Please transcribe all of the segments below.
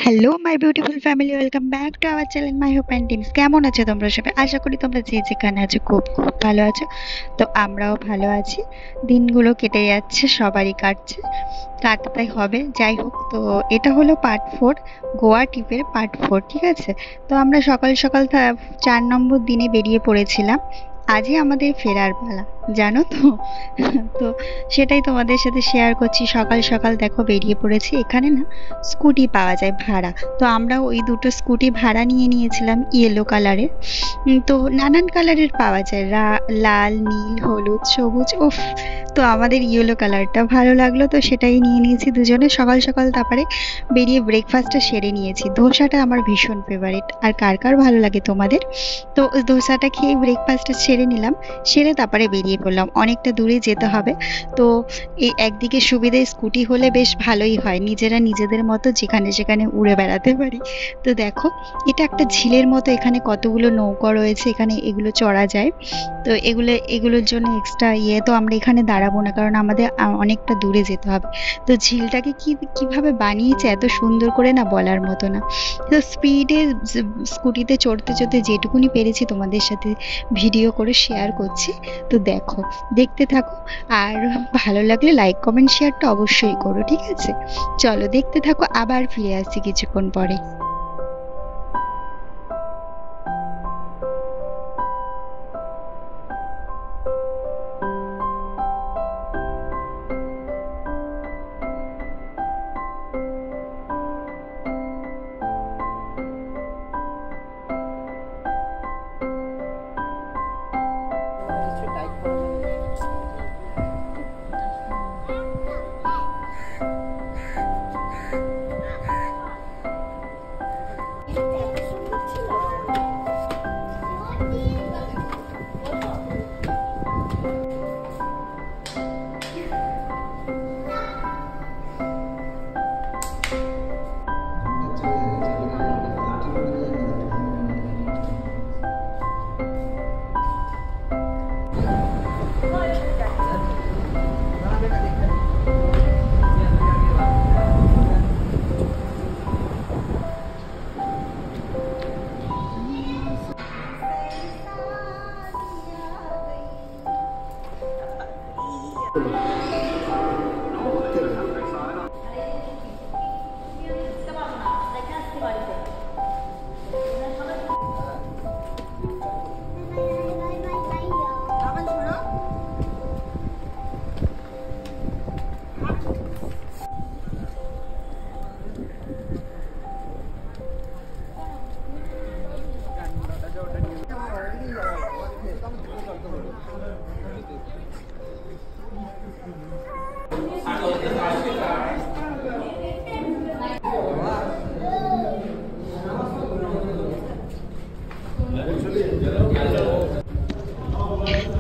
Hello my beautiful family, welcome back to our channel my hope and dreams. কেমন আছো তোমরা সবাই? আশা করি তোমরা যে যেখানে আছো খুব খুব ভালো আছো। তো আমরাও ভালো আছি। দিনগুলো কেটে যাচ্ছে, সবারই কাটছে, কাটতেই হবে। যাই হোক, তো এটা হলো পার্ট 4, গোয়া ট্রিপের পার্ট 4, ঠিক আছে? তো আমরা সকাল সকাল 4 নম্বর দিনে বেরিয়ে পড়েছিলাম। আজই আমাদের ফেরার পালা, জানো তো। তো সেটাই তোমাদের সাথে শেয়ার করছি। সকাল সকাল দেখো বেরিয়ে পড়েছি। এখানে না স্কুটি পাওয়া যায় ভাড়া। তো আমরা ওই দুটো স্কুটি ভাড়া নিয়ে নিয়েছিলাম ইয়েলো কালারের। তো নানান কালারের পাওয়া যায়, লাল, নীল, হলুদ, সবুজ, উফ। তো আমাদের ইয়েলো কালারটা ভালো লাগলো, তো সেটাই নিয়ে নিয়েছি দুজনে। সকাল সকাল তারপরে বেরিয়ে ব্রেকফাস্টটা সেরে নিয়েছি। ধোসাটা আমার ভীষণ ফেভারিট। আর কার কার ভালো লাগে তোমাদের? তো ধোসাটা খেয়ে ব্রেকফাস্টটা সেরে নিলাম। সেরে তারপরে বেরিয়ে পড়লাম, অনেকটা দূরে যেতে হবে। তো এই একদিকে সুবিধে, স্কুটি হলে বেশ ভালোই হয়, নিজেরা নিজেদের মতো যেখানে সেখানে উড়ে বেড়াতে পারি। তো দেখো, এটা একটা ঝিলের মতো, এখানে কতগুলো নৌকা রয়েছে, এখানে এগুলো চড়া যায়। তো এগুলোর জন্য এক্সট্রা তো আমরা এখানে দাঁড়াবো না, কারণ আমাদের অনেকটা দূরে যেতে হবে। তো ঝিলটাকে কিভাবে বানিয়েছে এত সুন্দর করে, না বলার মতো না। তো স্পিডে স্কুটিতে চড়তে চড়তে যেটুকুনি পেরেছি তোমাদের সাথে ভিডিও করে শেয়ার করছি। তো দেখো, দেখতে থাকো। আর ভালো লাগলে লাইক কমেন্ট শেয়ারটা অবশ্যই করো, ঠিক আছে? চলো দেখতে থাকো, আবার ফিরে আসছি কিছুক্ষণ পরে।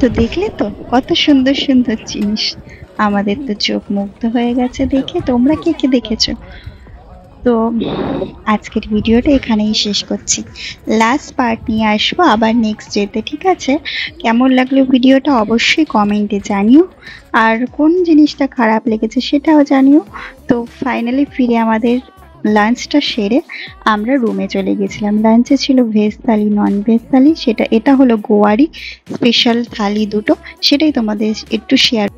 তো দেখলে তো কত সুন্দর সুন্দর জিনিস। আমাদের তো চোখ মুগ্ধ হয়ে গেছে দেখে। তোমরা কে কে দেখেছো? তো আজকের ভিডিওটা এখানেই শেষ করছি। লাস্ট পার্ট নিয়ে আসবো আবার নেক্সট ডেতে, ঠিক আছে? কেমন লাগলো ভিডিওটা অবশ্যই কমেন্টে জানিও। আর কোন জিনিসটা খারাপ লেগেছে সেটাও জানিও। তো ফাইনালি ফিরে আমাদের লাঞ্চটা সেরে আমরা রুমে চলে গেছিলাম। লাঞ্চে ছিল ভেজ থালি, নন ভেজ থালি। এটা হলো গোয়ারি স্পেশাল থালি দুটো, সেটাই তোমাদের একটু শেয়ার